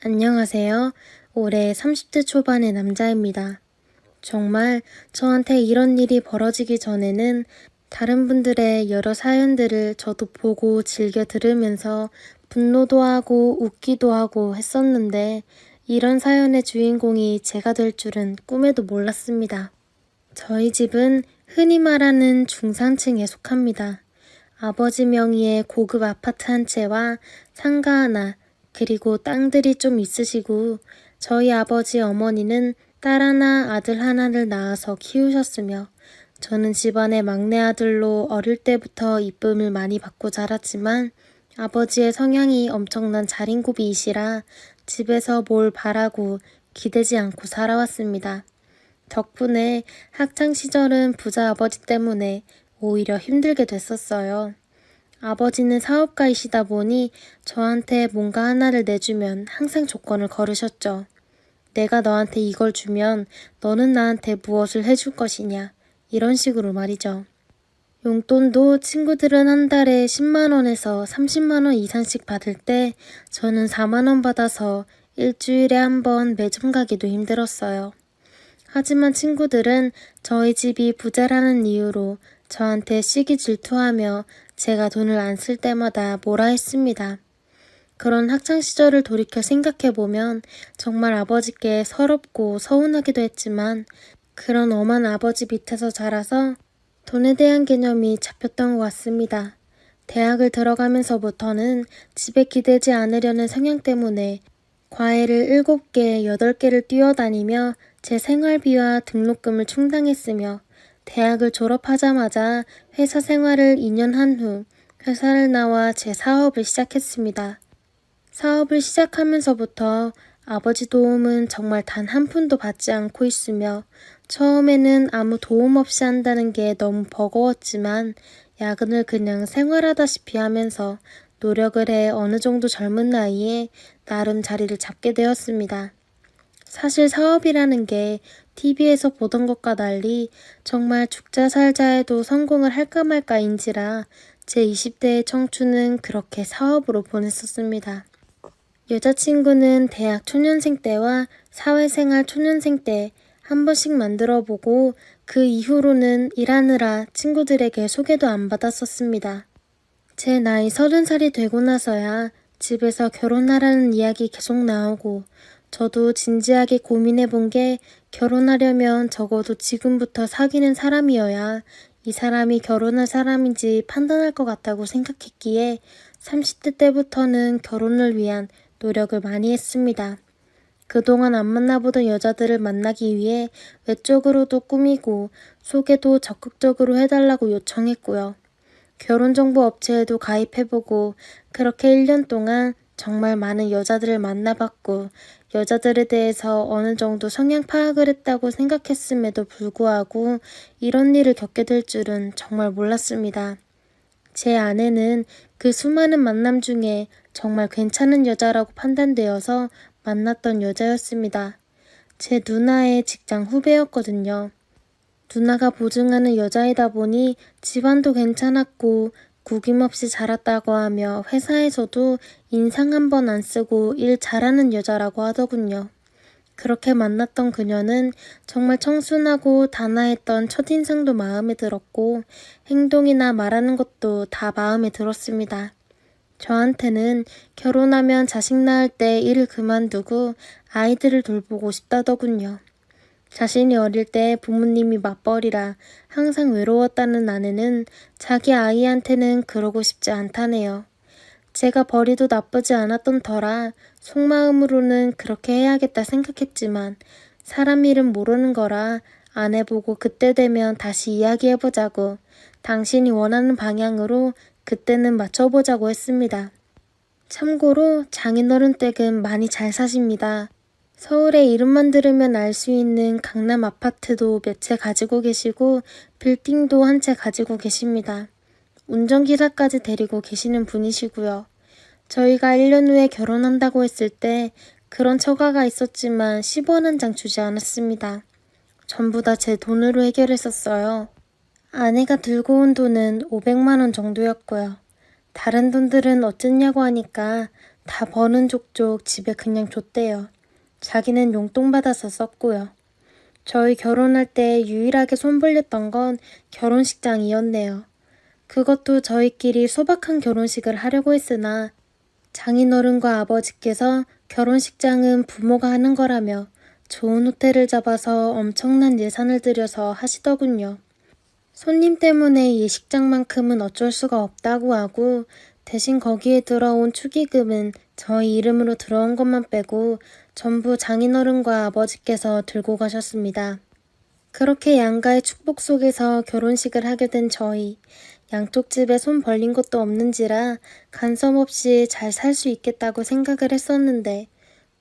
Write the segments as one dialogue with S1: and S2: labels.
S1: 안녕하세요. 올해 30대 초반의 남자입니다. 정말 저한테 이런 일이 벌어지기 전에는 다른 분들의 여러 사연들을 저도 보고 즐겨 들으면서 분노도 하고 웃기도 하고 했었는데 이런 사연의 주인공이 제가 될 줄은 꿈에도 몰랐습니다. 저희 집은 흔히 말하는 중산층에 속합니다. 아버지 명의의 고급 아파트 한 채와 상가 하나, 그리고 땅들이 좀 있으시고 저희 아버지 어머니는 딸 하나, 아들 하나를 낳아서 키우셨으며 저는 집안의 막내 아들로 어릴 때부터 이쁨을 많이 받고 자랐지만 아버지의 성향이 엄청난 자린고비이시라 집에서 뭘 바라고 기대지 않고 살아왔습니다. 덕분에 학창시절은 부자 아버지 때문에 오히려 힘들게 됐었어요. 아버지는 사업가이시다 보니 저한테 뭔가 하나를 내주면 항상 조건을 걸으셨죠. 내가 너한테 이걸 주면 너는 나한테 무엇을 해줄 것이냐. 이런 식으로 말이죠. 용돈도 친구들은 한 달에 10만 원에서 30만 원 이상씩 받을 때 저는 4만 원 받아서 일주일에 한 번 매점 가기도 힘들었어요. 하지만 친구들은 저희 집이 부자라는 이유로 저한테 시기 질투하며 제가 돈을 안 쓸 때마다 뭐라 했습니다. 그런 학창시절을 돌이켜 생각해보면 정말 아버지께 서럽고 서운하기도 했지만 그런 엄한 아버지 밑에서 자라서 돈에 대한 개념이 잡혔던 것 같습니다. 대학을 들어가면서부터는 집에 기대지 않으려는 성향 때문에 과외를 7개, 8개를 뛰어다니며 제 생활비와 등록금을 충당했으며 대학을 졸업하자마자 회사 생활을 2년 한 후 회사를 나와 제 사업을 시작했습니다. 사업을 시작하면서부터 아버지 도움은 정말 단 한 푼도 받지 않고 있으며 처음에는 아무 도움 없이 한다는 게 너무 버거웠지만 야근을 그냥 생활하다시피 하면서 노력을 해 어느 정도 젊은 나이에 나름 자리를 잡게 되었습니다. 사실 사업이라는 게 TV에서 보던 것과 달리 정말 죽자 살자 해도 성공을 할까 말까인지라 제 20대의 청춘은 그렇게 사업으로 보냈었습니다. 여자친구는 대학 초년생 때와 사회생활 초년생 때 한 번씩 만들어 보고 그 이후로는 일하느라 친구들에게 소개도 안 받았었습니다. 제 나이 30살이 되고 나서야 집에서 결혼하라는 이야기 계속 나오고 저도 진지하게 고민해 본 게 결혼하려면 적어도 지금부터 사귀는 사람이어야 이 사람이 결혼할 사람인지 판단할 것 같다고 생각했기에 30대 때부터는 결혼을 위한 노력을 많이 했습니다. 그동안 안 만나보던 여자들을 만나기 위해 외적으로도 꾸미고 소개도 적극적으로 해달라고 요청했고요. 결혼정보 업체에도 가입해보고 그렇게 1년 동안 정말 많은 여자들을 만나봤고 여자들에 대해서 어느 정도 성향 파악을 했다고 생각했음에도 불구하고 이런 일을 겪게 될 줄은 정말 몰랐습니다. 제 아내는 그 수많은 만남 중에 정말 괜찮은 여자라고 판단되어서 만났던 여자였습니다. 제 누나의 직장 후배였거든요. 누나가 보증하는 여자이다 보니 집안도 괜찮았고 구김없이 자랐다고 하며 회사에서도 인상 한 번 안 쓰고 일 잘하는 여자라고 하더군요. 그렇게 만났던 그녀는 정말 청순하고 단아했던 첫인상도 마음에 들었고 행동이나 말하는 것도 다 마음에 들었습니다. 저한테는 결혼하면 자식 낳을 때 일을 그만두고 아이들을 돌보고 싶다더군요. 자신이 어릴 때 부모님이 맞벌이라 항상 외로웠다는 아내는 자기 아이한테는 그러고 싶지 않다네요. 제가 벌이도 나쁘지 않았던 터라 속마음으로는 그렇게 해야겠다 생각했지만 사람 일은 모르는 거라 아내 보고 그때 되면 다시 이야기해보자고 당신이 원하는 방향으로 그때는 맞춰보자고 했습니다. 참고로 장인어른 댁은 많이 잘 사십니다. 서울의 이름만 들으면 알 수 있는 강남 아파트도 몇 채 가지고 계시고 빌딩도 한 채 가지고 계십니다. 운전기사까지 데리고 계시는 분이시고요. 저희가 1년 후에 결혼한다고 했을 때 그런 처가가 있었지만 10원 한 장 주지 않았습니다. 전부 다 제 돈으로 해결했었어요. 아내가 들고 온 돈은 500만 원 정도였고요. 다른 돈들은 어쨌냐고 하니까 다 버는 족족 집에 그냥 줬대요. 자기는 용돈 받아서 썼고요. 저희 결혼할 때 유일하게 손 벌렸던 건 결혼식장이었네요. 그것도 저희끼리 소박한 결혼식을 하려고 했으나 장인어른과 아버지께서 결혼식장은 부모가 하는 거라며 좋은 호텔을 잡아서 엄청난 예산을 들여서 하시더군요. 손님 때문에 예식장만큼은 어쩔 수가 없다고 하고 대신 거기에 들어온 축의금은 저희 이름으로 들어온 것만 빼고 전부 장인어른과 아버지께서 들고 가셨습니다. 그렇게 양가의 축복 속에서 결혼식을 하게 된 저희. 양쪽 집에 손 벌린 것도 없는지라 간섭 없이 잘 살 수 있겠다고 생각을 했었는데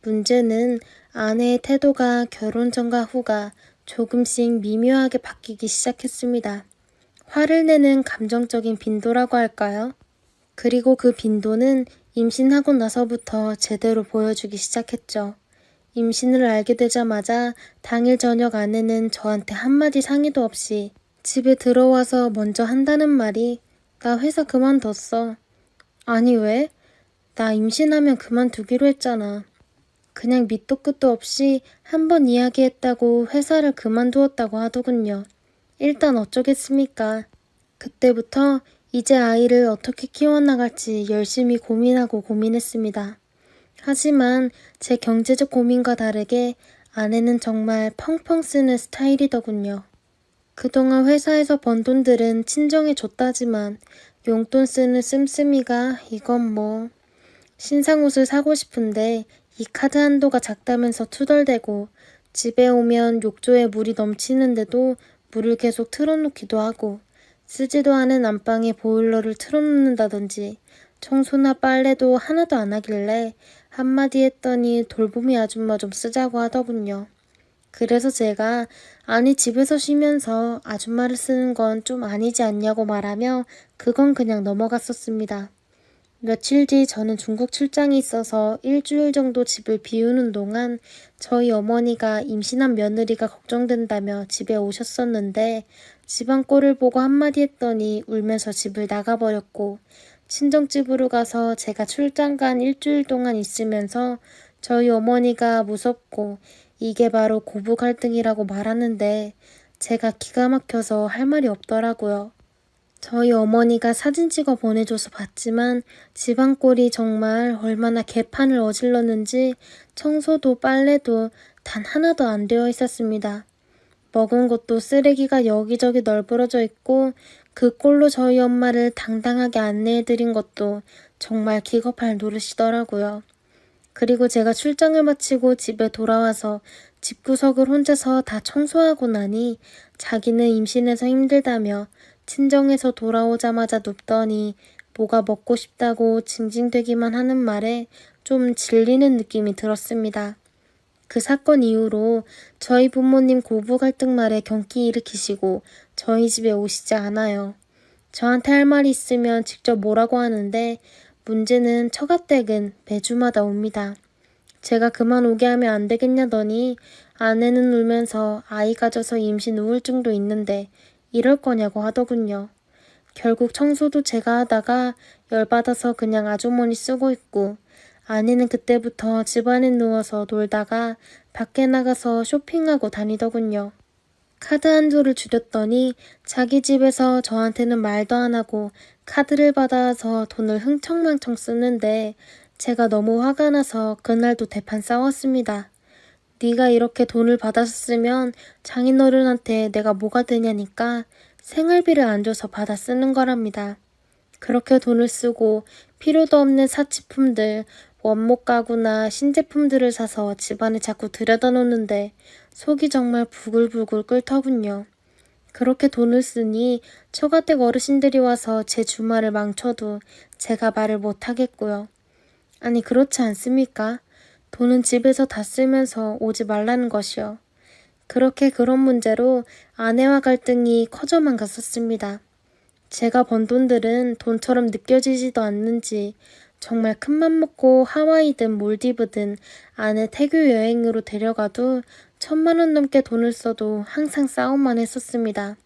S1: 문제는 아내의 태도가 결혼 전과 후가 조금씩 미묘하게 바뀌기 시작했습니다. 화를 내는 감정적인 빈도라고 할까요? 그리고 그 빈도는 임신하고 나서부터 제대로 보여주기 시작했죠. 임신을 알게 되자마자 당일 저녁 아내는 저한테 한마디 상의도 없이 집에 들어와서 먼저 한다는 말이 나 회사 그만뒀어. 아니 왜? 나 임신하면 그만두기로 했잖아. 그냥 밑도 끝도 없이 한 번 이야기했다고 회사를 그만두었다고 하더군요. 일단 어쩌겠습니까. 그때부터 이제 아이를 어떻게 키워나갈지 열심히 고민하고 고민했습니다. 하지만 제 경제적 고민과 다르게 아내는 정말 펑펑 쓰는 스타일이더군요. 그동안 회사에서 번 돈들은 친정에 줬다지만 용돈 쓰는 씀씀이가 이건 뭐. 신상 옷을 사고 싶은데 이 카드 한도가 작다면서 투덜대고 집에 오면 욕조에 물이 넘치는데도 물을 계속 틀어놓기도 하고 쓰지도 않은 안방에 보일러를 틀어놓는다든지 청소나 빨래도 하나도 안 하길래 한마디 했더니 돌보미 아줌마 좀 쓰자고 하더군요. 그래서 제가 아니 집에서 쉬면서 아줌마를 쓰는 건 좀 아니지 않냐고 말하며 그건 그냥 넘어갔었습니다. 며칠 뒤 저는 중국 출장이 있어서 일주일 정도 집을 비우는 동안 저희 어머니가 임신한 며느리가 걱정된다며 집에 오셨었는데 집안 꼴을 보고 한마디 했더니 울면서 집을 나가버렸고 친정집으로 가서 제가 출장 간 일주일 동안 있으면서 저희 어머니가 무섭고 이게 바로 고부 갈등이라고 말하는데 제가 기가 막혀서 할 말이 없더라고요. 저희 어머니가 사진 찍어 보내줘서 봤지만 집안 꼴이 정말 얼마나 개판을 어질렀는지 청소도 빨래도 단 하나도 안 되어 있었습니다. 먹은 것도 쓰레기가 여기저기 널브러져 있고 그 꼴로 저희 엄마를 당당하게 안내해드린 것도 정말 기겁할 노릇이더라고요. 그리고 제가 출장을 마치고 집에 돌아와서 집구석을 혼자서 다 청소하고 나니 자기는 임신해서 힘들다며 친정에서 돌아오자마자 눕더니 뭐가 먹고 싶다고 징징대기만 하는 말에 좀 질리는 느낌이 들었습니다. 그 사건 이후로 저희 부모님 고부 갈등 말에 경기 일으키시고 저희 집에 오시지 않아요. 저한테 할 말이 있으면 직접 뭐라고 하는데 문제는 처가댁은 매주마다 옵니다. 제가 그만 오게 하면 안 되겠냐더니 아내는 울면서 아이 가져서 임신 우울증도 있는데 이럴 거냐고 하더군요. 결국 청소도 제가 하다가 열받아서 그냥 아주머니 쓰고 있고 아내는 그때부터 집안에 누워서 놀다가 밖에 나가서 쇼핑하고 다니더군요. 카드 한도를 줄였더니 자기 집에서 저한테는 말도 안 하고 카드를 받아서 돈을 흥청망청 쓰는데 제가 너무 화가 나서 그날도 대판 싸웠습니다. 네가 이렇게 돈을 받아서 쓰면 장인어른한테 내가 뭐가 되냐니까 생활비를 안 줘서 받아 쓰는 거랍니다. 그렇게 돈을 쓰고 필요도 없는 사치품들, 원목 가구나 신제품들을 사서 집안에 자꾸 들여다 놓는데 속이 정말 부글부글 끓더군요. 그렇게 돈을 쓰니 처가댁 어르신들이 와서 제 주말을 망쳐도 제가 말을 못하겠고요. 아니 그렇지 않습니까? 돈은 집에서 다 쓰면서 오지 말라는 것이요. 그렇게 그런 문제로 아내와 갈등이 커져만 갔었습니다. 제가 번 돈들은 돈처럼 느껴지지도 않는지 정말 큰맘 먹고 하와이든 몰디브든 아내 태교 여행으로 데려가도 1,000만 원 넘게 돈을 써도 항상 싸움만 했었습니다.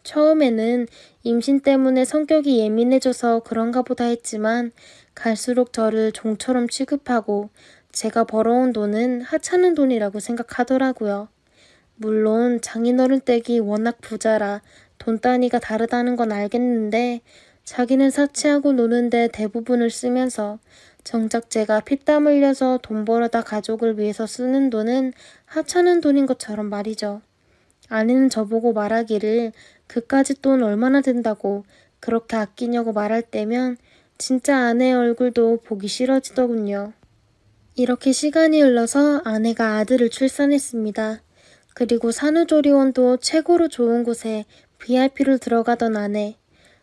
S1: 처음에는 임신 때문에 성격이 예민해져서 그런가 보다 했지만 갈수록 저를 종처럼 취급하고 제가 벌어온 돈은 하찮은 돈이라고 생각하더라고요. 물론 장인어른 댁이 워낙 부자라 돈 단위가 다르다는 건 알겠는데 자기는 사치하고 노는데 대부분을 쓰면서 정작 제가 피땀 흘려서 돈 벌어다 가족을 위해서 쓰는 돈은 하찮은 돈인 것처럼 말이죠. 아내는 저보고 말하기를 그까짓 돈 얼마나 든다고 그렇게 아끼냐고 말할 때면 진짜 아내의 얼굴도 보기 싫어지더군요. 이렇게 시간이 흘러서 아내가 아들을 출산했습니다. 그리고 산후조리원도 최고로 좋은 곳에 VIP로 들어가던 아내.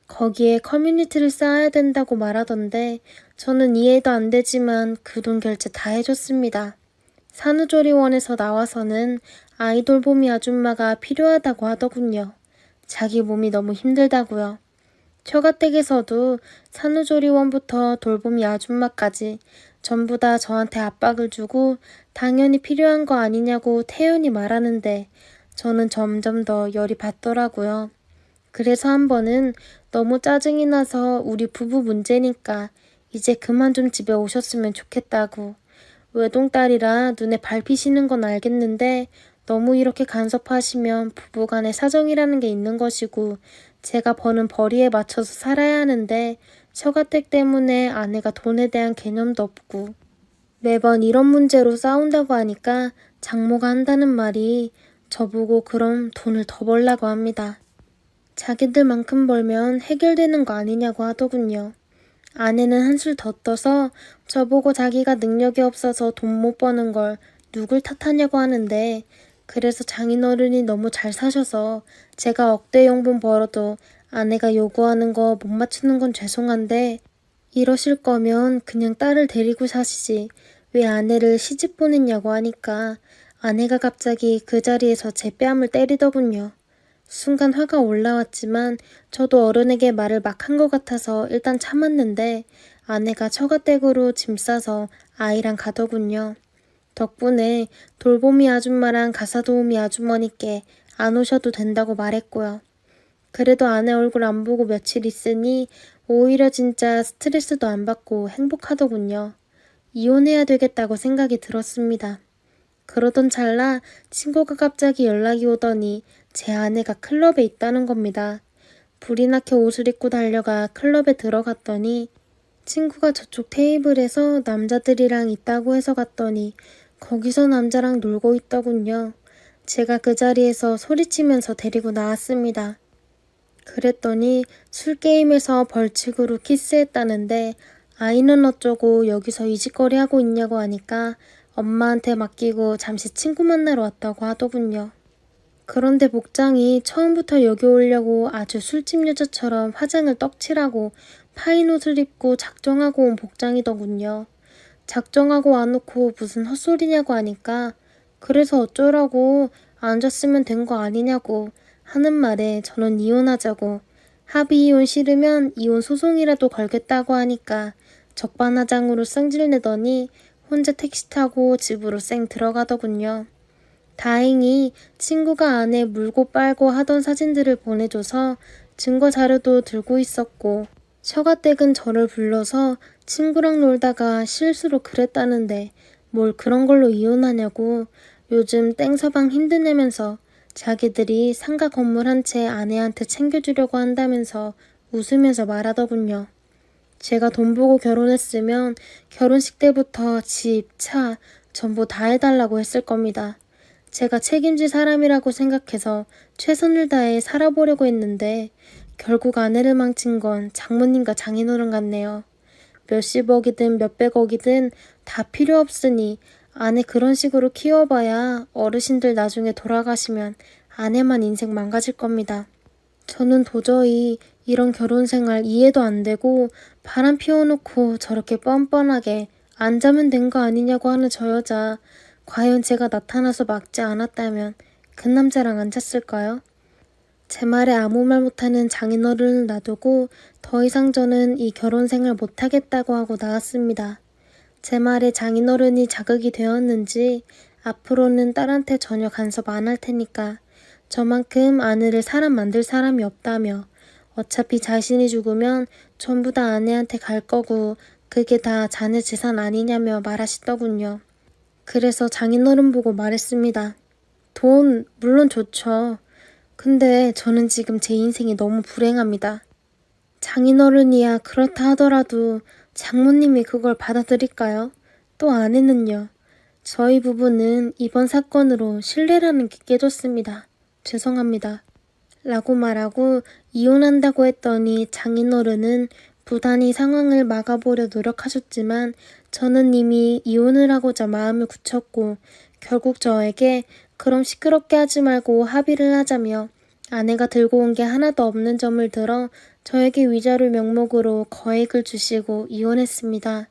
S1: 거기에 커뮤니티를 쌓아야 된다고 말하던데 저는 이해도 안 되지만 그 돈 결제 다 해줬습니다. 산후조리원에서 나와서는 아이돌봄이 아줌마가 필요하다고 하더군요. 자기 몸이 너무 힘들다고요. 처가댁에서도 산후조리원부터 돌보미 아줌마까지 전부 다 저한테 압박을 주고 당연히 필요한 거 아니냐고 태연히 말하는데 저는 점점 더 열이 받더라고요. 그래서 한 번은 너무 짜증이 나서 우리 부부 문제니까 이제 그만 좀 집에 오셨으면 좋겠다고. 외동딸이라 눈에 밟히시는 건 알겠는데 너무 이렇게 간섭하시면 부부간의 사정이라는 게 있는 것이고 제가 버는 벌이에 맞춰서 살아야 하는데 처가댁 때문에 아내가 돈에 대한 개념도 없고 매번 이런 문제로 싸운다고 하니까 장모가 한다는 말이 저보고 그럼 돈을 더 벌라고 합니다. 자기들만큼 벌면 해결되는 거 아니냐고 하더군요. 아내는 한술 더 떠서 저보고 자기가 능력이 없어서 돈 못 버는 걸 누굴 탓하냐고 하는데 그래서 장인어른이 너무 잘 사셔서 제가 억대 용돈 벌어도 아내가 요구하는 거 못 맞추는 건 죄송한데 이러실 거면 그냥 딸을 데리고 사시지 왜 아내를 시집 보냈냐고 하니까 아내가 갑자기 그 자리에서 제 뺨을 때리더군요. 순간 화가 올라왔지만 저도 어른에게 말을 막 한 것 같아서 일단 참았는데 아내가 처가댁으로 짐 싸서 아이랑 가더군요. 덕분에 돌보미 아줌마랑 가사도우미 아주머니께 안 오셔도 된다고 말했고요. 그래도 아내 얼굴 안 보고 며칠 있으니 오히려 진짜 스트레스도 안 받고 행복하더군요. 이혼해야 되겠다고 생각이 들었습니다. 그러던 찰나 친구가 갑자기 연락이 오더니 제 아내가 클럽에 있다는 겁니다. 불이 나게 옷을 입고 달려가 클럽에 들어갔더니 친구가 저쪽 테이블에서 남자들이랑 있다고 해서 갔더니 거기서 남자랑 놀고 있더군요. 제가 그 자리에서 소리치면서 데리고 나왔습니다. 그랬더니 술게임에서 벌칙으로 키스했다는데 아이는 어쩌고 여기서 이짓거리 하고 있냐고 하니까 엄마한테 맡기고 잠시 친구 만나러 왔다고 하더군요. 그런데 복장이 처음부터 여기 오려고 아주 술집 여자처럼 화장을 떡칠하고 파인 옷을 입고 작정하고 온 복장이더군요. 작정하고 와놓고 무슨 헛소리냐고 하니까 그래서 어쩌라고 앉았으면 된 거 아니냐고 하는 말에 저는 이혼하자고 합의 이혼 싫으면 이혼 소송이라도 걸겠다고 하니까 적반하장으로 승질내더니 혼자 택시 타고 집으로 쌩 들어가더군요. 다행히 친구가 아내 물고 빨고 하던 사진들을 보내줘서 증거 자료도 들고 있었고 처가댁은 저를 불러서 친구랑 놀다가 실수로 그랬다는데 뭘 그런 걸로 이혼하냐고 요즘 땡서방 힘드내면서 자기들이 상가 건물 한 채 아내한테 챙겨주려고 한다면서 웃으면서 말하더군요. 제가 돈 보고 결혼했으면 결혼식 때부터 집, 차 전부 다 해달라고 했을 겁니다. 제가 책임질 사람이라고 생각해서 최선을 다해 살아보려고 했는데 결국 아내를 망친 건 장모님과 장인어른 같네요. 몇십억이든 몇백억이든 다 필요 없으니 아내 그런 식으로 키워봐야 어르신들 나중에 돌아가시면 아내만 인생 망가질 겁니다. 저는 도저히 이런 결혼 생활 이해도 안 되고 바람 피워놓고 저렇게 뻔뻔하게 안 자면 된 거 아니냐고 하는 저 여자 과연 제가 나타나서 막지 않았다면 그 남자랑 안 잤을까요? 제 말에 아무 말 못하는 장인어른을 놔두고 더 이상 저는 이 결혼 생활 못하겠다고 하고 나왔습니다. 제 말에 장인어른이 자극이 되었는지 앞으로는 딸한테 전혀 간섭 안 할 테니까 저만큼 아내를 사람 만들 사람이 없다며 어차피 자신이 죽으면 전부 다 아내한테 갈 거고 그게 다 자네 재산 아니냐며 말하시더군요. 그래서 장인어른 보고 말했습니다. 돈 물론 좋죠. 근데 저는 지금 제 인생이 너무 불행합니다. 장인어른이야 그렇다 하더라도 장모님이 그걸 받아들일까요? 또 아내는요. 저희 부부는 이번 사건으로 신뢰라는 게 깨졌습니다. 죄송합니다. 라고 말하고 이혼한다고 했더니 장인어른은 부단히 상황을 막아보려 노력하셨지만 저는 이미 이혼을 하고자 마음을 굳혔고 결국 저에게 그럼 시끄럽게 하지 말고 합의를 하자며 아내가 들고 온 게 하나도 없는 점을 들어 저에게 위자료 명목으로 거액을 주시고 이혼했습니다.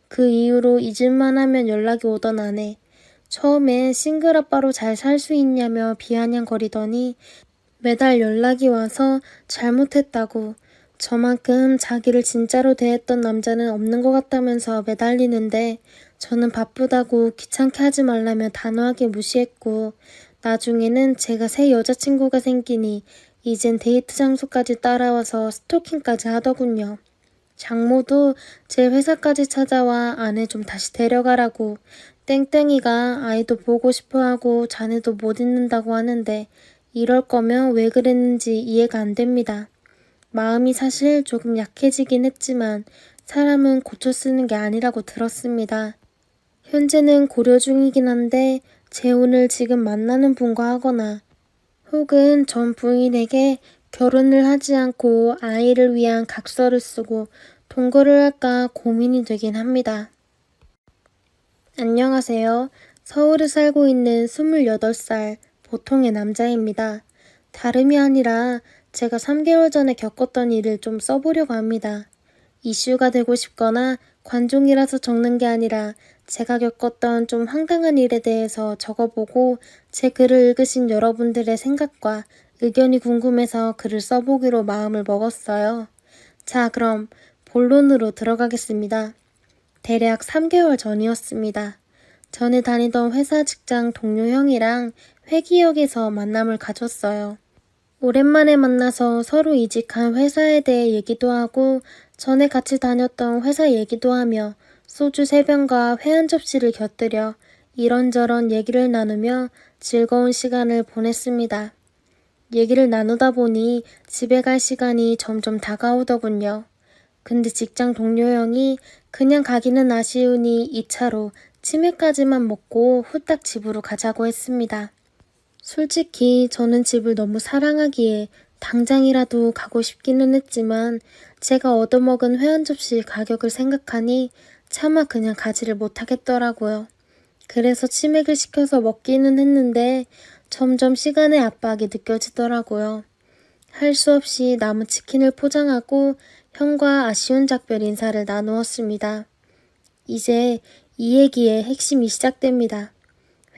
S1: 그 이후로 잊을만 하면 연락이 오던 아내. 처음엔 싱글아빠로 잘 살 수 있냐며 비아냥거리더니 매달 연락이 와서 잘못했다고 저만큼 자기를 진짜로 대했던 남자는 없는 것 같다면서 매달리는데 저는 바쁘다고 귀찮게 하지 말라며 단호하게 무시했고 나중에는 제가 새 여자친구가 생기니 이젠 데이트 장소까지 따라와서 스토킹까지 하더군요. 장모도 제 회사까지 찾아와 아내 좀 다시 데려가라고 땡땡이가 아이도 보고 싶어하고 자네도 못 있는다고 하는데 이럴 거면 왜 그랬는지 이해가 안 됩니다. 마음이 사실 조금 약해지긴 했지만 사람은 고쳐 쓰는 게 아니라고 들었습니다. 현재는 고려 중이긴 한데 재혼을 지금 만나는 분과 하거나 혹은 전 부인에게 결혼을 하지 않고 아이를 위한 각서를 쓰고 동거를 할까 고민이 되긴 합니다. 안녕하세요. 서울에 살고 있는 28살 보통의 남자입니다. 다름이 아니라 제가 3개월 전에 겪었던 일을 좀 써보려고 합니다. 이슈가 되고 싶거나 관종이라서 적는 게 아니라 제가 겪었던 좀 황당한 일에 대해서 적어보고 제 글을 읽으신 여러분들의 생각과 의견이 궁금해서 글을 써보기로 마음을 먹었어요. 자, 그럼 본론으로 들어가겠습니다. 대략 3개월 전이었습니다. 전에 다니던 회사 직장 동료 형이랑 회기역에서 만남을 가졌어요. 오랜만에 만나서 서로 이직한 회사에 대해 얘기도 하고 전에 같이 다녔던 회사 얘기도 하며 소주 3병과 회 한 접시를 곁들여 이런저런 얘기를 나누며 즐거운 시간을 보냈습니다. 얘기를 나누다 보니 집에 갈 시간이 점점 다가오더군요. 근데 직장 동료 형이 그냥 가기는 아쉬우니 2차로 치맥까지만 먹고 후딱 집으로 가자고 했습니다. 솔직히 저는 집을 너무 사랑하기에 당장이라도 가고 싶기는 했지만 제가 얻어먹은 회 한 접시 가격을 생각하니 차마 그냥 가지를 못하겠더라고요. 그래서 치맥을 시켜서 먹기는 했는데 점점 시간의 압박이 느껴지더라고요. 할 수 없이 남은 치킨을 포장하고 형과 아쉬운 작별 인사를 나누었습니다. 이제 이 얘기의 핵심이 시작됩니다.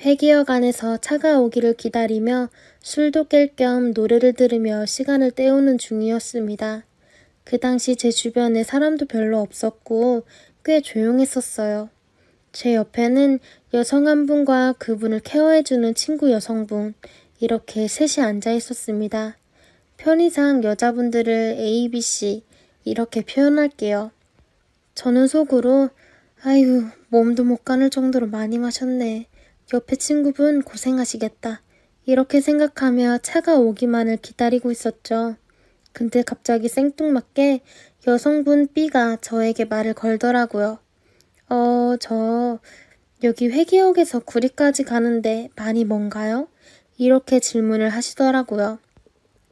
S1: 회기역 안에서 차가 오기를 기다리며 술도 깰 겸 노래를 들으며 시간을 때우는 중이었습니다. 그 당시 제 주변에 사람도 별로 없었고 꽤 조용했었어요. 제 옆에는 여성 한 분과 그분을 케어해주는 친구 여성분, 이렇게 셋이 앉아 있었습니다. 편의상 여자분들을 A, B, C 이렇게 표현할게요. 저는 속으로 아유 몸도 못 가눌 정도로 많이 마셨네. 옆에 친구분 고생하시겠다. 이렇게 생각하며 차가 오기만을 기다리고 있었죠. 근데 갑자기 생뚱맞게 여성분 B가 저에게 말을 걸더라고요. 저 여기 회기역에서 구리까지 가는데 많이 먼가요? 이렇게 질문을 하시더라고요.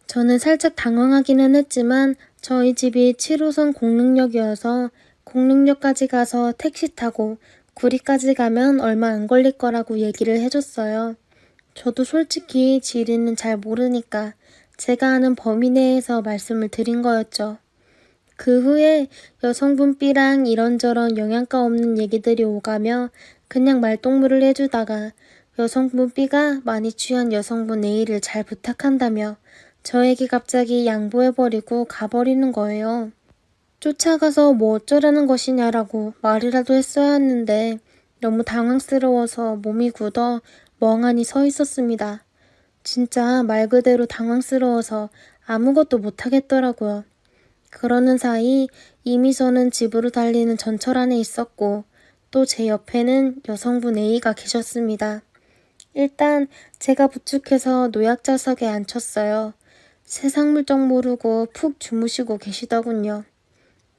S1: 저는 살짝 당황하기는 했지만 저희 집이 7호선 공릉역이어서 공릉역까지 가서 택시 타고 구리까지 가면 얼마 안 걸릴 거라고 얘기를 해줬어요. 저도 솔직히 지리는 잘 모르니까 제가 아는 범위 내에서 말씀을 드린 거였죠. 그 후에 여성분 B랑 이런저런 영양가 없는 얘기들이 오가며 그냥 말동무를 해주다가 여성분 B가 많이 취한 여성분 A를 잘 부탁한다며 저에게 갑자기 양보해버리고 가버리는 거예요. 쫓아가서 뭐 어쩌라는 것이냐라고 말이라도 했어야 했는데 너무 당황스러워서 몸이 굳어 멍하니 서 있었습니다. 진짜 말 그대로 당황스러워서 아무것도 못하겠더라고요. 그러는 사이 이미 저는 집으로 달리는 전철 안에 있었고 또 제 옆에는 여성분 A가 계셨습니다. 일단 제가 부축해서 노약자석에 앉혔어요. 세상 물정 모르고 푹 주무시고 계시더군요.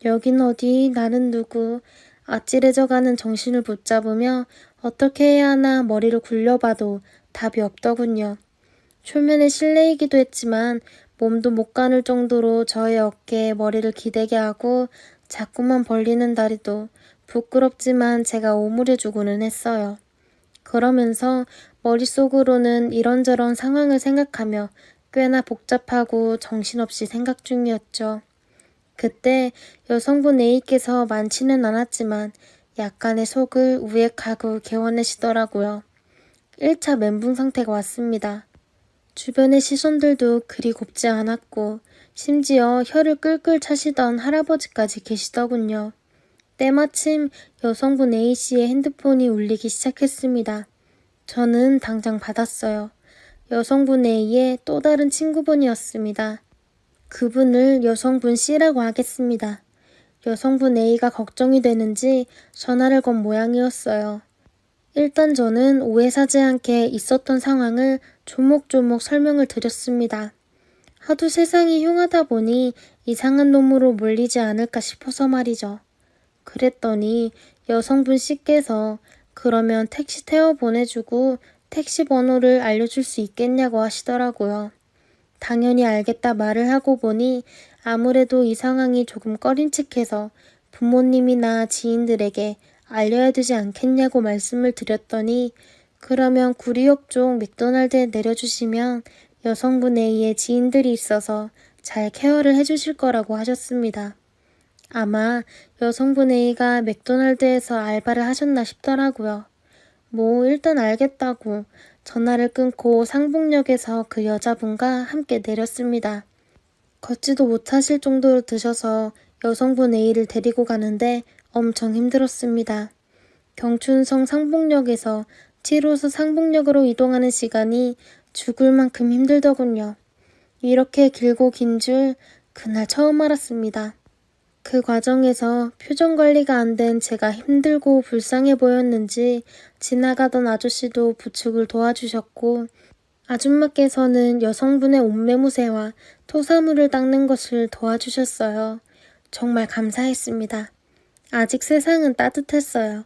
S1: 여긴 어디, 나는 누구, 아찔해져가는 정신을 붙잡으며 어떻게 해야 하나 머리를 굴려봐도 답이 없더군요. 초면에 실례이기도 했지만 몸도 못 가눌 정도로 저의 어깨에 머리를 기대게 하고 자꾸만 벌리는 다리도 부끄럽지만 제가 오므려주고는 했어요. 그러면서 머릿속으로는 이런저런 상황을 생각하며 꽤나 복잡하고 정신없이 생각 중이었죠. 그때 여성분 A께서 많지는 않았지만 약간의 속을 우액하고 개워내시더라고요. 1차 멘붕 상태가 왔습니다. 주변의 시선들도 그리 곱지 않았고 심지어 혀를 끌끌 차시던 할아버지까지 계시더군요. 때마침 여성분 A씨의 핸드폰이 울리기 시작했습니다. 저는 당장 받았어요. 여성분 A의 또 다른 친구분이었습니다. 그분을 여성분 C라고 하겠습니다. 여성분 A가 걱정이 되는지 전화를 건 모양이었어요. 일단 저는 오해 사지 않게 있었던 상황을 조목조목 설명을 드렸습니다. 하도 세상이 흉하다 보니 이상한 놈으로 몰리지 않을까 싶어서 말이죠. 그랬더니 여성분 C께서 그러면 택시 태워 보내주고 택시 번호를 알려줄 수 있겠냐고 하시더라고요. 당연히 알겠다 말을 하고 보니 아무래도 이 상황이 조금 꺼림칙해서 부모님이나 지인들에게 알려야 되지 않겠냐고 말씀을 드렸더니 그러면 구리역 쪽 맥도날드에 내려주시면 여성분 A의 지인들이 있어서 잘 케어를 해주실 거라고 하셨습니다. 아마 여성분 A가 맥도날드에서 알바를 하셨나 싶더라고요. 뭐 일단 알겠다고 전화를 끊고 상봉역에서 그 여자분과 함께 내렸습니다. 걷지도 못하실 정도로 드셔서 여성분 A를 데리고 가는데 엄청 힘들었습니다. 경춘성 상봉역에서 7호선 상봉역으로 이동하는 시간이 죽을 만큼 힘들더군요. 이렇게 길고 긴 줄 그날 처음 알았습니다. 그 과정에서 표정 관리가 안 된 제가 힘들고 불쌍해 보였는지 지나가던 아저씨도 부축을 도와주셨고 아줌마께서는 여성분의 옷매무새와 토사물을 닦는 것을 도와주셨어요. 정말 감사했습니다. 아직 세상은 따뜻했어요.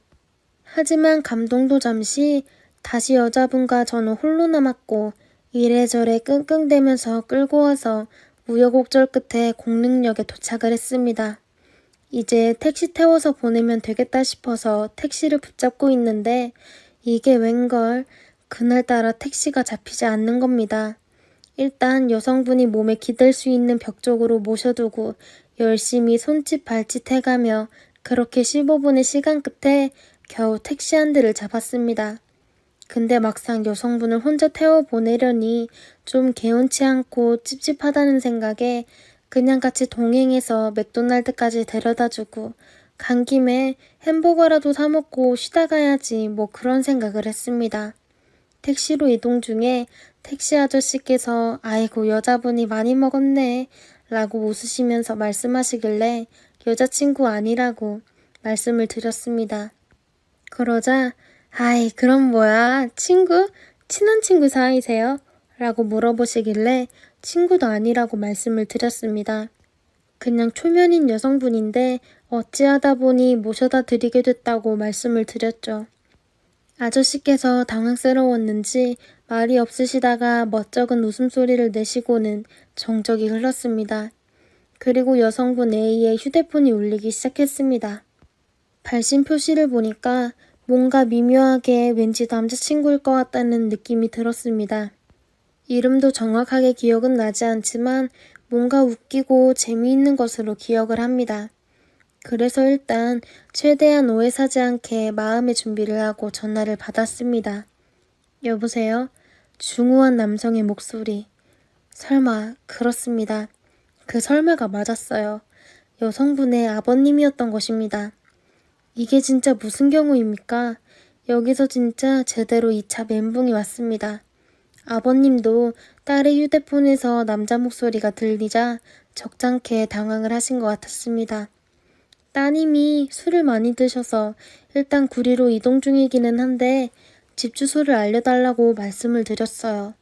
S1: 하지만 감동도 잠시 다시 여자분과 저는 홀로 남았고 이래저래 끙끙대면서 끌고 와서 우여곡절 끝에 공릉역에 도착을 했습니다. 이제 택시 태워서 보내면 되겠다 싶어서 택시를 붙잡고 있는데 이게 웬걸 그날따라 택시가 잡히지 않는 겁니다. 일단 여성분이 몸에 기댈 수 있는 벽 쪽으로 모셔두고 열심히 손짓 발짓 해가며 그렇게 15분의 시간 끝에 겨우 택시 한 대를 잡았습니다. 근데 막상 여성분을 혼자 태워 보내려니 좀 개운치 않고 찝찝하다는 생각에 그냥 같이 동행해서 맥도날드까지 데려다주고 간 김에 햄버거라도 사 먹고 쉬다 가야지 뭐 그런 생각을 했습니다. 택시로 이동 중에 택시 아저씨께서 아이고 여자분이 많이 먹었네 라고 웃으시면서 말씀하시길래 여자친구 아니라고 말씀을 드렸습니다. 그러자 아이 그럼 뭐야 친구? 친한 친구 사이세요? 라고 물어보시길래 친구도 아니라고 말씀을 드렸습니다. 그냥 초면인 여성분인데 어찌하다 보니 모셔다 드리게 됐다고 말씀을 드렸죠. 아저씨께서 당황스러웠는지 말이 없으시다가 멋쩍은 웃음소리를 내시고는 정적이 흘렀습니다. 그리고 여성분 A의 휴대폰이 울리기 시작했습니다. 발신 표시를 보니까 뭔가 미묘하게 왠지 남자친구일 것 같다는 느낌이 들었습니다. 이름도 정확하게 기억은 나지 않지만 뭔가 웃기고 재미있는 것으로 기억을 합니다. 그래서 일단 최대한 오해 사지 않게 마음의 준비를 하고 전화를 받았습니다. 여보세요? 중후한 남성의 목소리. 설마 그렇습니다. 그 설마가 맞았어요. 여성분의 아버님이었던 것입니다. 이게 진짜 무슨 경우입니까? 여기서 진짜 제대로 2차 멘붕이 왔습니다. 아버님도 딸의 휴대폰에서 남자 목소리가 들리자 적잖게 당황을 하신 것 같았습니다. 따님이 술을 많이 드셔서 일단 구리로 이동 중이기는 한데 집 주소를 알려달라고 말씀을 드렸어요.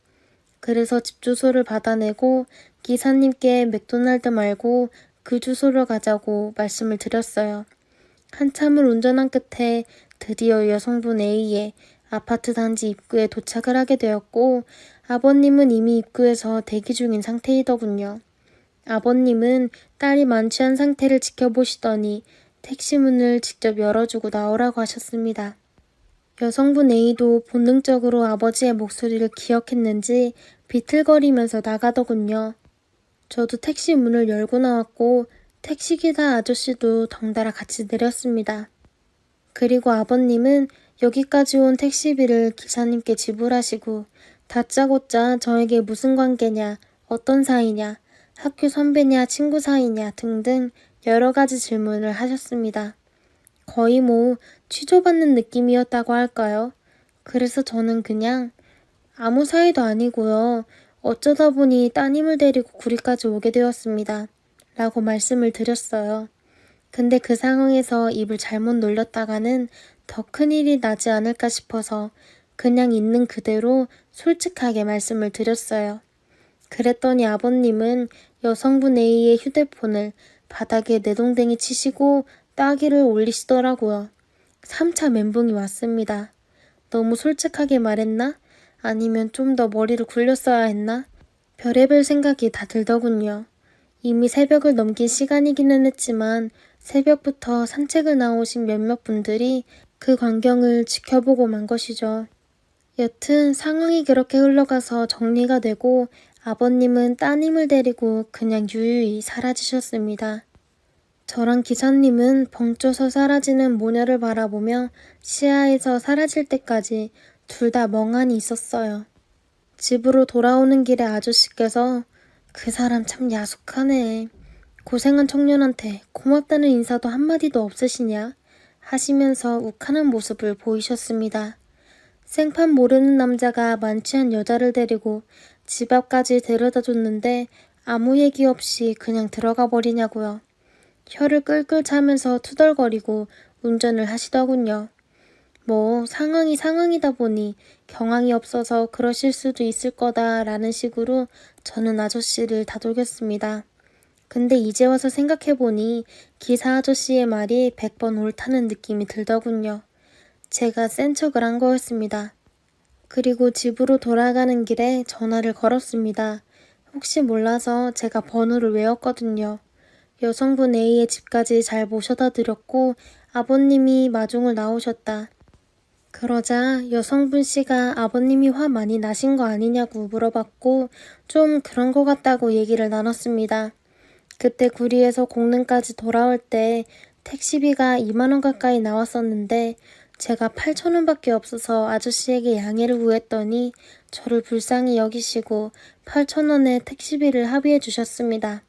S1: 그래서 집 주소를 받아내고 기사님께 맥도날드 말고 그 주소로 가자고 말씀을 드렸어요. 한참을 운전한 끝에 드디어 여성분 A의 아파트 단지 입구에 도착을 하게 되었고 아버님은 이미 입구에서 대기 중인 상태이더군요. 아버님은 딸이 만취한 상태를 지켜보시더니 택시 문을 직접 열어주고 나오라고 하셨습니다. 여성분 A도 본능적으로 아버지의 목소리를 기억했는지 비틀거리면서 나가더군요. 저도 택시 문을 열고 나왔고 택시기사 아저씨도 덩달아 같이 내렸습니다. 그리고 아버님은 여기까지 온 택시비를 기사님께 지불하시고 다짜고짜 저에게 무슨 관계냐, 어떤 사이냐, 학교 선배냐, 친구 사이냐 등등 여러 가지 질문을 하셨습니다. 거의 취조받는 느낌이었다고 할까요? 그래서 저는 그냥 아무 사이도 아니고요. 어쩌다 보니 따님을 데리고 구리까지 오게 되었습니다. 라고 말씀을 드렸어요. 근데 그 상황에서 입을 잘못 놀렸다가는 더 큰일이 나지 않을까 싶어서 그냥 있는 그대로 솔직하게 말씀을 드렸어요. 그랬더니 아버님은 여성분 A의 휴대폰을 바닥에 내동댕이 치시고 따귀를 올리시더라고요. 3차 멘붕이 왔습니다. 너무 솔직하게 말했나? 아니면 좀 더 머리를 굴렸어야 했나? 별의별 생각이 다 들더군요. 이미 새벽을 넘긴 시간이기는 했지만 새벽부터 산책을 나오신 몇몇 분들이 그 광경을 지켜보고 만 것이죠. 여튼 상황이 그렇게 흘러가서 정리가 되고 아버님은 따님을 데리고 그냥 유유히 사라지셨습니다. 저랑 기사님은 벙쪄서 사라지는 모녀를 바라보며 시야에서 사라질 때까지 둘 다 멍하니 있었어요. 집으로 돌아오는 길에 아저씨께서 그 사람 참 야속하네. 고생한 청년한테 고맙다는 인사도 한마디도 없으시냐? 하시면서 욱하는 모습을 보이셨습니다. 생판 모르는 남자가 만취한 여자를 데리고 집 앞까지 데려다 줬는데 아무 얘기 없이 그냥 들어가 버리냐고요. 혀를 끌끌 차면서 투덜거리고 운전을 하시더군요. 상황이 상황이다 보니 경황이 없어서 그러실 수도 있을 거다라는 식으로 저는 아저씨를 다독였습니다. 근데 이제 와서 생각해보니 기사 아저씨의 말이 100번 옳다는 느낌이 들더군요. 제가 센 척을 한 거였습니다. 그리고 집으로 돌아가는 길에 전화를 걸었습니다. 혹시 몰라서 제가 번호를 외웠거든요. 여성분 A의 집까지 잘 모셔다 드렸고 아버님이 마중을 나오셨다. 그러자 여성분 씨가 아버님이 화 많이 나신 거 아니냐고 물어봤고 좀 그런 거 같다고 얘기를 나눴습니다. 그때 구리에서 공릉까지 돌아올 때 택시비가 2만 원 가까이 나왔었는데 제가 8천 원밖에 없어서 아저씨에게 양해를 구했더니 저를 불쌍히 여기시고 8천 원의 택시비를 합의해 주셨습니다.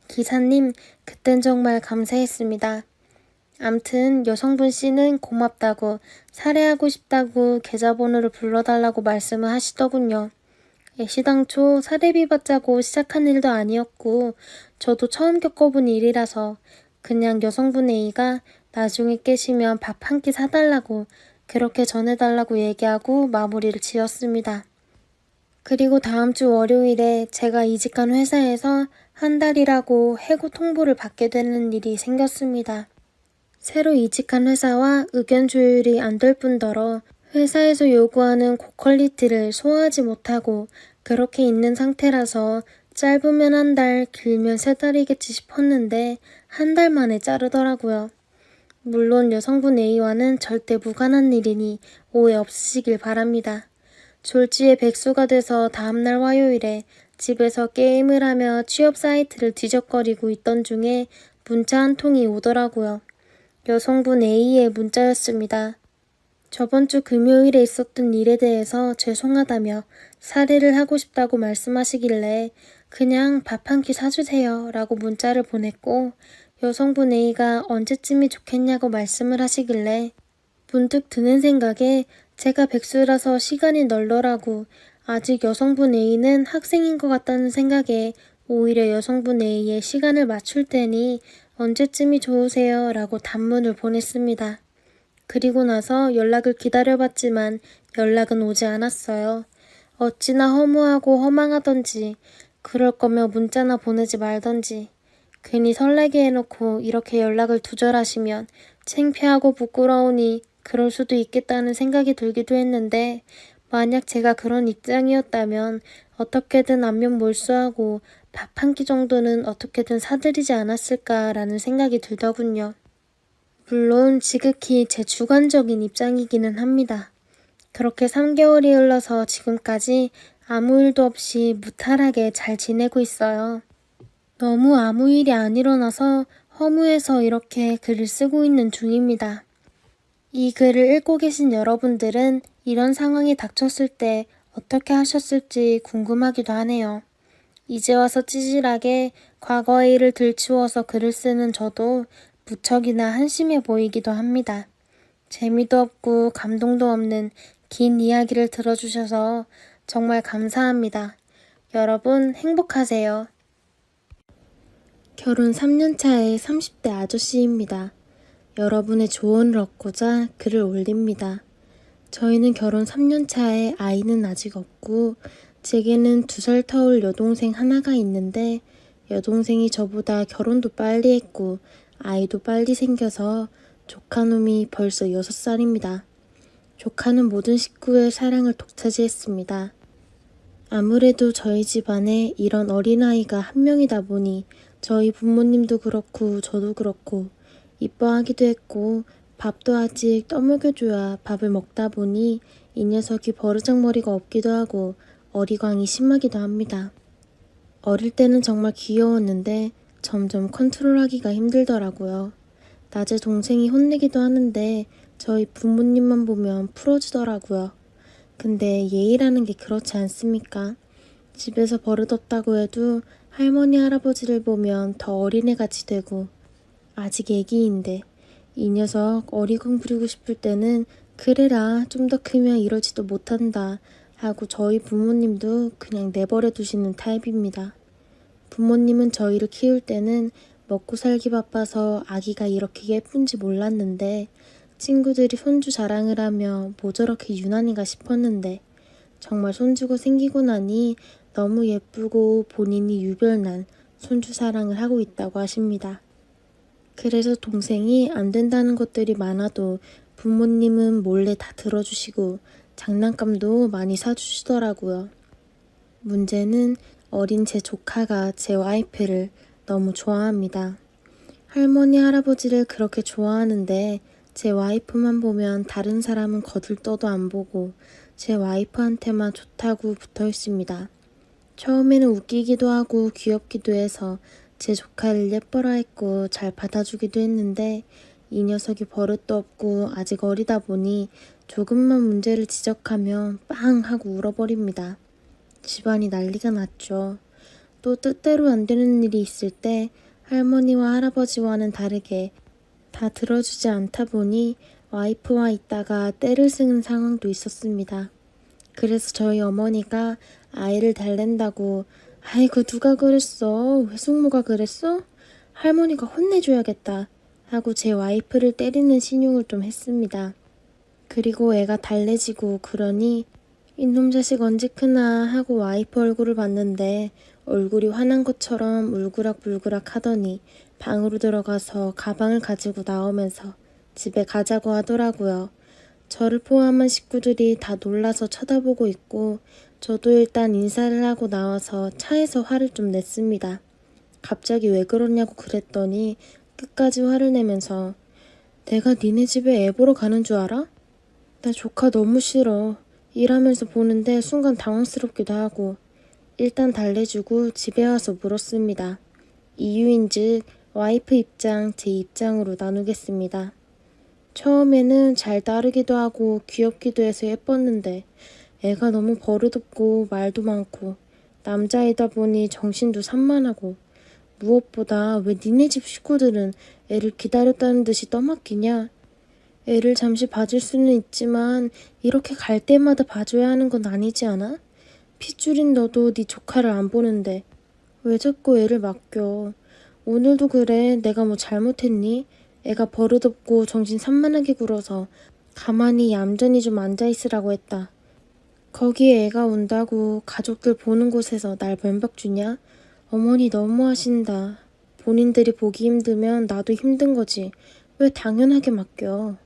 S1: 기사님, 그땐 정말 감사했습니다. 암튼 여성분 씨는 고맙다고 살해하고 싶다고 계좌번호를 불러달라고 말씀을 하시더군요. 애시당초 사례비 받자고 시작한 일도 아니었고 저도 처음 겪어본 일이라서 그냥 여성분 A가 나중에 깨시면 밥 한 끼 사달라고 그렇게 전해달라고 얘기하고 마무리를 지었습니다. 그리고 다음 주 월요일에 제가 이직한 회사에서 한 달이라고 해고 통보를 받게 되는 일이 생겼습니다. 새로 이직한 회사와 의견 조율이 안 될 뿐더러 회사에서 요구하는 고퀄리티를 소화하지 못하고 그렇게 있는 상태라서 짧으면 한 달, 길면 3달이겠지 싶었는데 한 달 만에 자르더라고요. 물론 여성분 A와는 절대 무관한 일이니 오해 없으시길 바랍니다. 졸지에 백수가 돼서 다음날 화요일에 집에서 게임을 하며 취업 사이트를 뒤적거리고 있던 중에 문자 한 통이 오더라고요. 여성분 A의 문자였습니다. 저번 주 금요일에 있었던 일에 대해서 죄송하다며 사례를 하고 싶다고 말씀하시길래 그냥 밥 한 끼 사주세요 라고 문자를 보냈고 여성분 A가 언제쯤이 좋겠냐고 말씀을 하시길래 문득 드는 생각에 제가 백수라서 시간이 널널하고 아직 여성분 A는 학생인 것 같다는 생각에 오히려 여성분 A의 시간을 맞출 테니 언제쯤이 좋으세요? 라고 단문을 보냈습니다. 그리고 나서 연락을 기다려봤지만 연락은 오지 않았어요. 어찌나 허무하고 허망하던지 그럴 거면 문자나 보내지 말던지 괜히 설레게 해놓고 이렇게 연락을 두절하시면 창피하고 부끄러우니 그럴 수도 있겠다는 생각이 들기도 했는데 만약 제가 그런 입장이었다면 어떻게든 안면 몰수하고 밥 한 끼 정도는 어떻게든 사드리지 않았을까라는 생각이 들더군요. 물론 지극히 제 주관적인 입장이기는 합니다. 그렇게 3개월이 흘러서 지금까지 아무 일도 없이 무탈하게 잘 지내고 있어요. 너무 아무 일이 안 일어나서 허무해서 이렇게 글을 쓰고 있는 중입니다. 이 글을 읽고 계신 여러분들은 이런 상황이 닥쳤을 때 어떻게 하셨을지 궁금하기도 하네요. 이제 와서 찌질하게 과거의 일을 들추어서 글을 쓰는 저도 무척이나 한심해 보이기도 합니다. 재미도 없고 감동도 없는 긴 이야기를 들어주셔서 정말 감사합니다. 여러분 행복하세요. 결혼 3년 차의 30대 아저씨입니다. 여러분의 조언을 얻고자 글을 올립니다. 저희는 결혼 3년 차에 아이는 아직 없고 제게는 2살 터울 여동생 하나가 있는데 여동생이 저보다 결혼도 빨리 했고 아이도 빨리 생겨서 조카놈이 벌써 6살입니다. 조카는 모든 식구의 사랑을 독차지했습니다. 아무래도 저희 집안에 이런 어린아이가 한 명이다 보니 저희 부모님도 그렇고 저도 그렇고 이뻐하기도 했고 밥도 아직 떠먹여줘야 밥을 먹다 보니 이 녀석이 버르장머리가 없기도 하고 어리광이 심하기도 합니다. 어릴 때는 정말 귀여웠는데 점점 컨트롤하기가 힘들더라고요. 낮에 동생이 혼내기도 하는데 저희 부모님만 보면 풀어주더라고요. 근데 예의라는 게 그렇지 않습니까? 집에서 버릇없다고 해도 할머니 할아버지를 보면 더 어린애같이 되고 아직 애기인데 이 녀석 어리광 부리고 싶을 때는 그래라 좀 더 크면 이러지도 못한다 하고 저희 부모님도 그냥 내버려 두시는 타입입니다. 부모님은 저희를 키울 때는 먹고 살기 바빠서 아기가 이렇게 예쁜지 몰랐는데 친구들이 손주 자랑을 하며 뭐 저렇게 유난인가 싶었는데 정말 손주가 생기고 나니 너무 예쁘고 본인이 유별난 손주 사랑을 하고 있다고 하십니다. 그래서 동생이 안 된다는 것들이 많아도 부모님은 몰래 다 들어주시고 장난감도 많이 사주시더라고요. 문제는 어린 제 조카가 제 와이프를 너무 좋아합니다. 할머니 할아버지를 그렇게 좋아하는데 제 와이프만 보면 다른 사람은 거들떠도 안 보고 제 와이프한테만 좋다고 붙어 있습니다. 처음에는 웃기기도 하고 귀엽기도 해서 제 조카를 예뻐라 했고 잘 받아주기도 했는데 이 녀석이 버릇도 없고 아직 어리다 보니 조금만 문제를 지적하면 빵 하고 울어버립니다. 집안이 난리가 났죠. 또 뜻대로 안 되는 일이 있을 때 할머니와 할아버지와는 다르게 다 들어주지 않다 보니 와이프와 있다가 떼를 쓰는 상황도 있었습니다. 그래서 저희 어머니가 아이를 달랜다고 아이고 누가 그랬어? 외숙모가 그랬어? 할머니가 혼내줘야겠다 하고 제 와이프를 때리는 신용을 좀 했습니다. 그리고 애가 달래지고 그러니 이놈 자식 언제 크나 하고 와이프 얼굴을 봤는데 얼굴이 화난 것처럼 울그락불그락 하더니 방으로 들어가서 가방을 가지고 나오면서 집에 가자고 하더라고요. 저를 포함한 식구들이 다 놀라서 쳐다보고 있고 저도 일단 인사를 하고 나와서 차에서 화를 좀 냈습니다. 갑자기 왜 그러냐고 그랬더니 끝까지 화를 내면서 내가 니네 집에 애 보러 가는 줄 알아? 나 조카 너무 싫어. 일하면서 보는데 순간 당황스럽기도 하고 일단 달래주고 집에 와서 물었습니다. 이유인즉 와이프 입장, 제 입장으로 나누겠습니다. 처음에는 잘 따르기도 하고 귀엽기도 해서 예뻤는데 애가 너무 버릇없고 말도 많고 남자이다 보니 정신도 산만하고 무엇보다 왜 니네 집 식구들은 애를 기다렸다는 듯이 떠맡기냐? 애를 잠시 봐줄 수는 있지만 이렇게 갈 때마다 봐줘야 하는 건 아니지 않아? 핏줄인 너도 네 조카를 안 보는데 왜 자꾸 애를 맡겨. 오늘도 그래. 내가 뭐 잘못했니? 애가 버릇없고 정신 산만하게 굴어서 가만히 얌전히 좀 앉아있으라고 했다. 거기에 애가 온다고 가족들 보는 곳에서 날 면박 주냐? 어머니 너무하신다. 본인들이 보기 힘들면 나도 힘든 거지. 왜 당연하게 맡겨.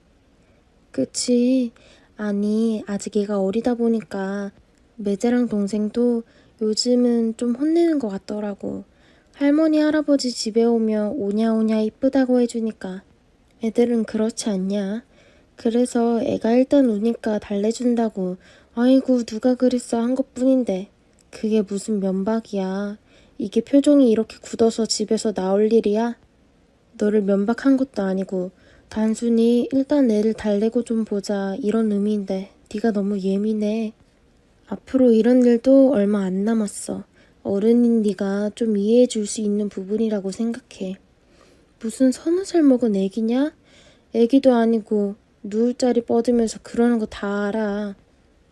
S1: 그치. 아니, 아직 애가 어리다 보니까 매제랑 동생도 요즘은 좀 혼내는 것 같더라고. 할머니, 할아버지 집에 오면 오냐오냐 이쁘다고 해주니까 애들은 그렇지 않냐? 그래서 애가 일단 우니까 달래준다고 아이고 누가 그랬어 한 것뿐인데 그게 무슨 면박이야. 이게 표정이 이렇게 굳어서 집에서 나올 일이야? 너를 면박한 것도 아니고 단순히 일단 애를 달래고 좀 보자 이런 의미인데 네가 너무 예민해. 앞으로 이런 일도 얼마 안 남았어. 어른인 네가 좀 이해해 줄 수 있는 부분이라고 생각해. 무슨 30살 먹은 애기냐? 애기도 아니고 누울 자리 뻗으면서 그러는 거 다 알아.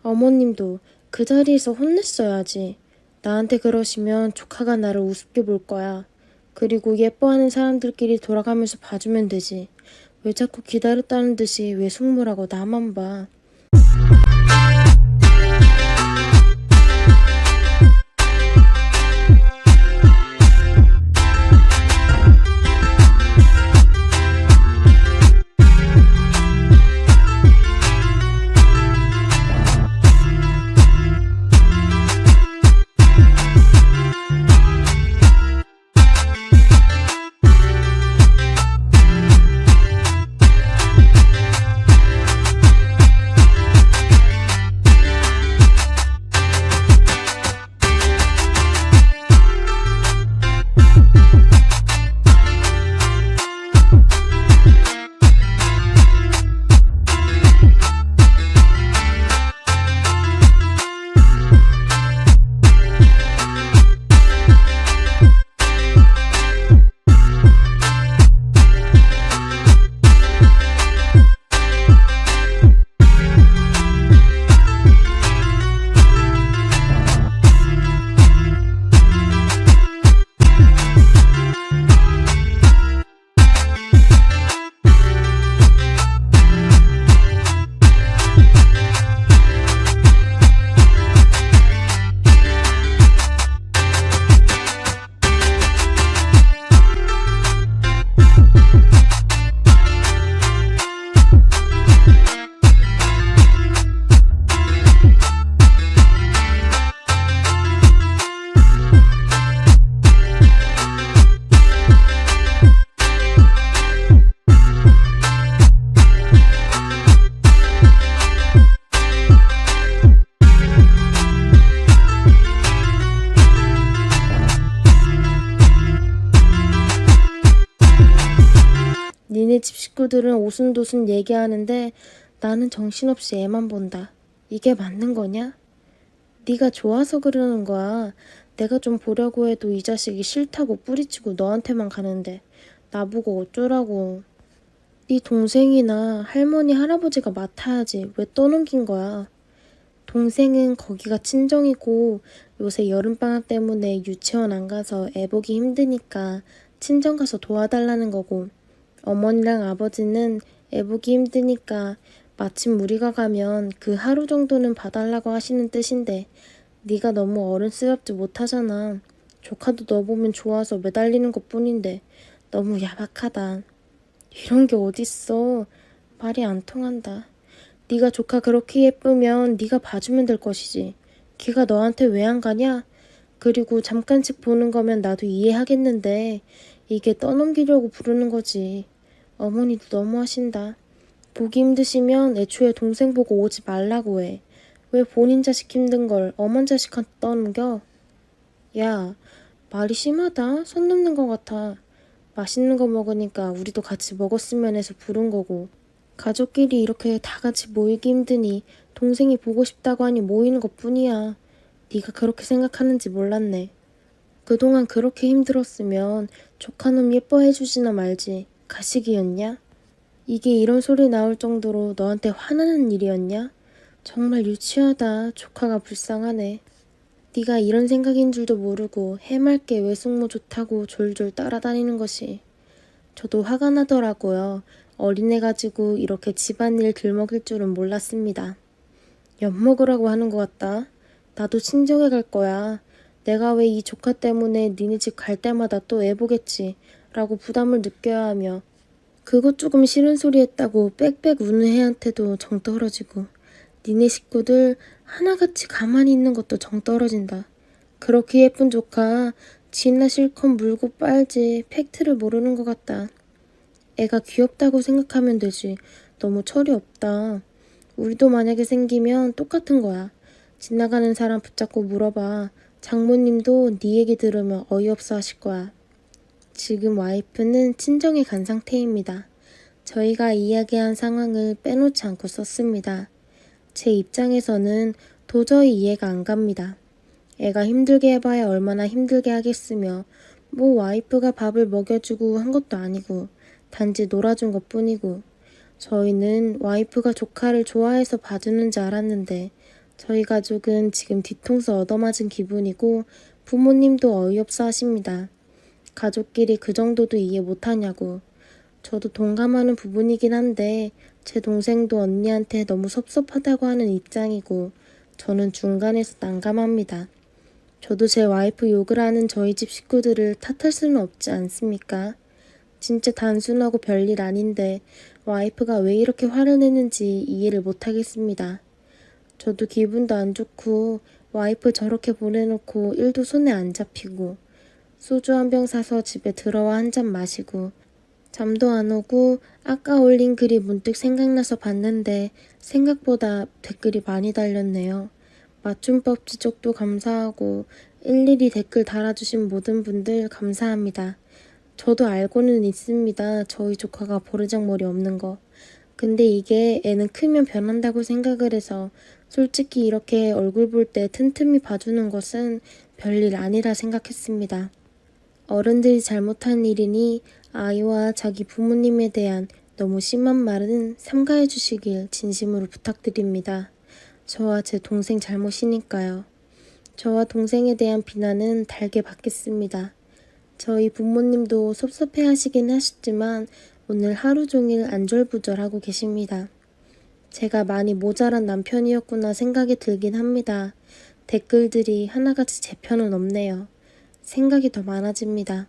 S1: 어머님도 그 자리에서 혼냈어야지. 나한테 그러시면 조카가 나를 우습게 볼 거야. 그리고 예뻐하는 사람들끼리 돌아가면서 봐주면 되지. 왜 자꾸 기다렸다는 듯이 왜 숙모라고 나만 봐. 니네 집 식구들은 오순도순 얘기하는데 나는 정신없이 애만 본다. 이게 맞는 거냐? 네가 좋아서 그러는 거야. 내가 좀 보려고 해도 이 자식이 싫다고 뿌리치고 너한테만 가는데 나보고 어쩌라고. 네 동생이나 할머니 할아버지가 맡아야지 왜 떠넘긴 거야. 동생은 거기가 친정이고 요새 여름방학 때문에 유치원 안 가서 애 보기 힘드니까 친정 가서 도와달라는 거고 어머니랑 아버지는 애 보기 힘드니까 마침 우리가 가면 그 하루 정도는 봐달라고 하시는 뜻인데 네가 너무 어른스럽지 못하잖아. 조카도 너 보면 좋아서 매달리는 것뿐인데 너무 야박하다. 이런 게 어딨어. 말이 안 통한다. 네가 조카 그렇게 예쁘면 네가 봐주면 될 것이지. 걔가 너한테 왜 안 가냐? 그리고 잠깐씩 보는 거면 나도 이해하겠는데 이게 떠넘기려고 부르는 거지. 어머니도 너무하신다. 보기 힘드시면 애초에 동생 보고 오지 말라고 해. 왜 본인 자식 힘든 걸 어머니 자식한테 떠넘겨? 야, 말이 심하다. 선 넘는 것 같아. 맛있는 거 먹으니까 우리도 같이 먹었으면 해서 부른 거고. 가족끼리 이렇게 다 같이 모이기 힘드니 동생이 보고 싶다고 하니 모이는 것뿐이야. 네가 그렇게 생각하는지 몰랐네. 그동안 그렇게 힘들었으면 조카놈 예뻐해주지나 말지. 가식이었냐? 이게 이런 소리 나올 정도로 너한테 화나는 일이었냐? 정말 유치하다. 조카가 불쌍하네. 네가 이런 생각인 줄도 모르고 해맑게 외숙모 좋다고 졸졸 따라다니는 것이. 저도 화가 나더라고요. 어린애 가지고 이렇게 집안일 들먹일 줄은 몰랐습니다. 엿먹으라고 하는 것 같다. 나도 친정에 갈 거야. 내가 왜 이 조카 때문에 니네 집 갈 때마다 또 애보겠지 라고 부담을 느껴야 하며 그것 조금 싫은 소리 했다고 빽빽 우는 애한테도 정 떨어지고 니네 식구들 하나같이 가만히 있는 것도 정 떨어진다. 그렇게 예쁜 조카 지나 실컷 물고 빨지 팩트를 모르는 것 같다. 애가 귀엽다고 생각하면 되지. 너무 철이 없다. 우리도 만약에 생기면 똑같은 거야. 지나가는 사람 붙잡고 물어봐. 장모님도 네 얘기 들으면 어이없어 하실 거야. 지금 와이프는 친정에 간 상태입니다. 저희가 이야기한 상황을 빼놓지 않고 썼습니다. 제 입장에서는 도저히 이해가 안 갑니다. 애가 힘들게 해봐야 얼마나 힘들게 하겠으며 뭐 와이프가 밥을 먹여주고 한 것도 아니고 단지 놀아준 것뿐이고 저희는 와이프가 조카를 좋아해서 봐주는 줄 알았는데 저희 가족은 지금 뒤통수 얻어맞은 기분이고 부모님도 어이없어 하십니다. 가족끼리 그 정도도 이해 못하냐고. 저도 동감하는 부분이긴 한데 제 동생도 언니한테 너무 섭섭하다고 하는 입장이고 저는 중간에서 난감합니다. 저도 제 와이프 욕을 하는 저희 집 식구들을 탓할 수는 없지 않습니까? 진짜 단순하고 별일 아닌데 와이프가 왜 이렇게 화를 내는지 이해를 못하겠습니다. 저도 기분도 안 좋고 와이프 저렇게 보내놓고 일도 손에 안 잡히고 소주 한 병 사서 집에 들어와 한 잔 마시고 잠도 안 오고 아까 올린 글이 문득 생각나서 봤는데 생각보다 댓글이 많이 달렸네요. 맞춤법 지적도 감사하고 일일이 댓글 달아주신 모든 분들 감사합니다. 저도 알고는 있습니다. 저희 조카가 버르장머리 없는 거. 근데 이게 애는 크면 변한다고 생각을 해서 솔직히 이렇게 얼굴 볼 때 틈틈이 봐주는 것은 별일 아니라 생각했습니다. 어른들이 잘못한 일이니 아이와 자기 부모님에 대한 너무 심한 말은 삼가해 주시길 진심으로 부탁드립니다. 저와 제 동생 잘못이니까요. 저와 동생에 대한 비난은 달게 받겠습니다. 저희 부모님도 섭섭해 하시긴 하셨지만 오늘 하루 종일 안절부절하고 계십니다. 제가 많이 모자란 남편이었구나 생각이 들긴 합니다. 댓글들이 하나같이 제 편은 없네요. 생각이 더 많아집니다.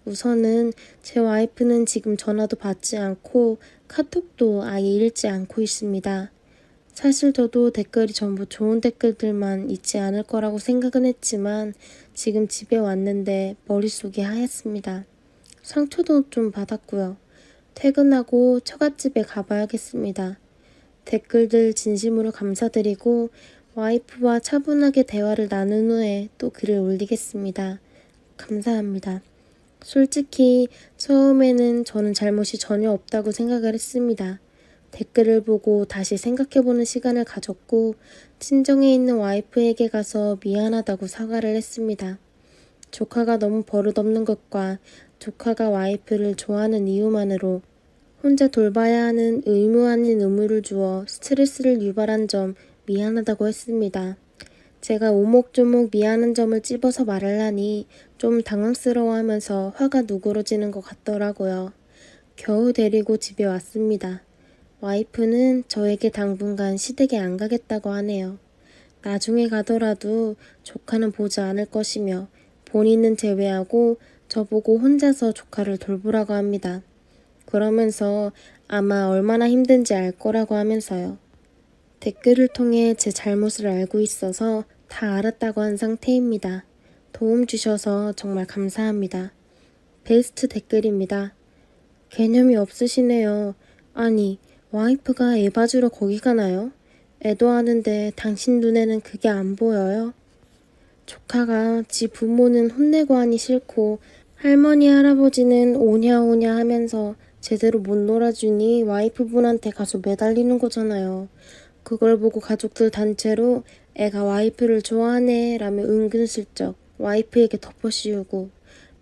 S1: 우선은 제 와이프는 지금 전화도 받지 않고 카톡도 아예 읽지 않고 있습니다. 사실 저도 댓글이 전부 좋은 댓글들만 있지 않을 거라고 생각은 했지만 지금 집에 왔는데 머릿속이 하얗습니다. 상처도 좀 받았고요. 퇴근하고 처갓집에 가봐야겠습니다. 댓글들 진심으로 감사드리고 와이프와 차분하게 대화를 나눈 후에 또 글을 올리겠습니다. 감사합니다. 솔직히 처음에는 저는 잘못이 전혀 없다고 생각을 했습니다. 댓글을 보고 다시 생각해보는 시간을 가졌고 친정에 있는 와이프에게 가서 미안하다고 사과를 했습니다. 조카가 너무 버릇없는 것과 조카가 와이프를 좋아하는 이유만으로 혼자 돌봐야 하는 의무 아닌 의무를 주어 스트레스를 유발한 점 미안하다고 했습니다. 제가 오목조목 미안한 점을 찝어서 말하려니 좀 당황스러워하면서 화가 누그러지는 것 같더라고요. 겨우 데리고 집에 왔습니다. 와이프는 저에게 당분간 시댁에 안 가겠다고 하네요. 나중에 가더라도 조카는 보지 않을 것이며 본인은 제외하고 저보고 혼자서 조카를 돌보라고 합니다. 그러면서 아마 얼마나 힘든지 알 거라고 하면서요. 댓글을 통해 제 잘못을 알고 있어서 다 알았다고 한 상태입니다. 도움 주셔서 정말 감사합니다. 베스트 댓글입니다. 개념이 없으시네요. 아니, 와이프가 애 봐주러 거기 가나요? 애도 하는데 당신 눈에는 그게 안 보여요? 조카가 지 부모는 혼내고 하니 싫고 할머니 할아버지는 오냐오냐 하면서 제대로 못 놀아주니 와이프분한테 가서 매달리는 거잖아요. 그걸 보고 가족들 단체로 애가 와이프를 좋아하네 라며 은근슬쩍 와이프에게 덮어씌우고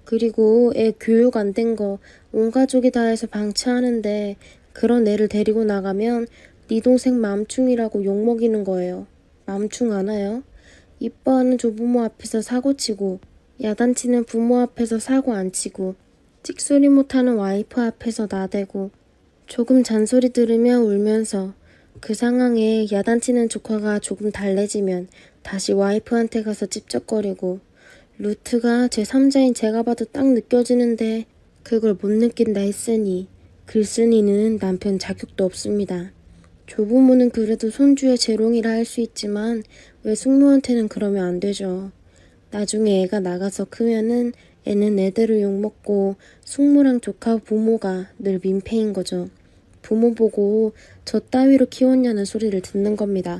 S1: 그리고 애 교육 안 된 거 온 가족이 다 해서 방치하는데 그런 애를 데리고 나가면 네 동생 맘충이라고 욕먹이는 거예요. 맘충 아나요? 이뻐하는 조부모 앞에서 사고치고 야단치는 부모 앞에서 사고 안 치고 찍소리 못하는 와이프 앞에서 나대고 조금 잔소리 들으며 울면서 그 상황에 야단치는 조카가 조금 달래지면 다시 와이프한테 가서 찝쩍거리고 루트가 제3자인 제가 봐도 딱 느껴지는데 그걸 못 느낀다 했으니 글쓴이는 남편 자격도 없습니다. 조부모는 그래도 손주의 재롱이라 할 수 있지만 왜 숙모한테는 그러면 안 되죠. 나중에 애가 나가서 크면은 애는 애대로 욕먹고 숙모랑 조카 부모가 늘 민폐인 거죠. 부모 보고 저 따위로 키웠냐는 소리를 듣는 겁니다.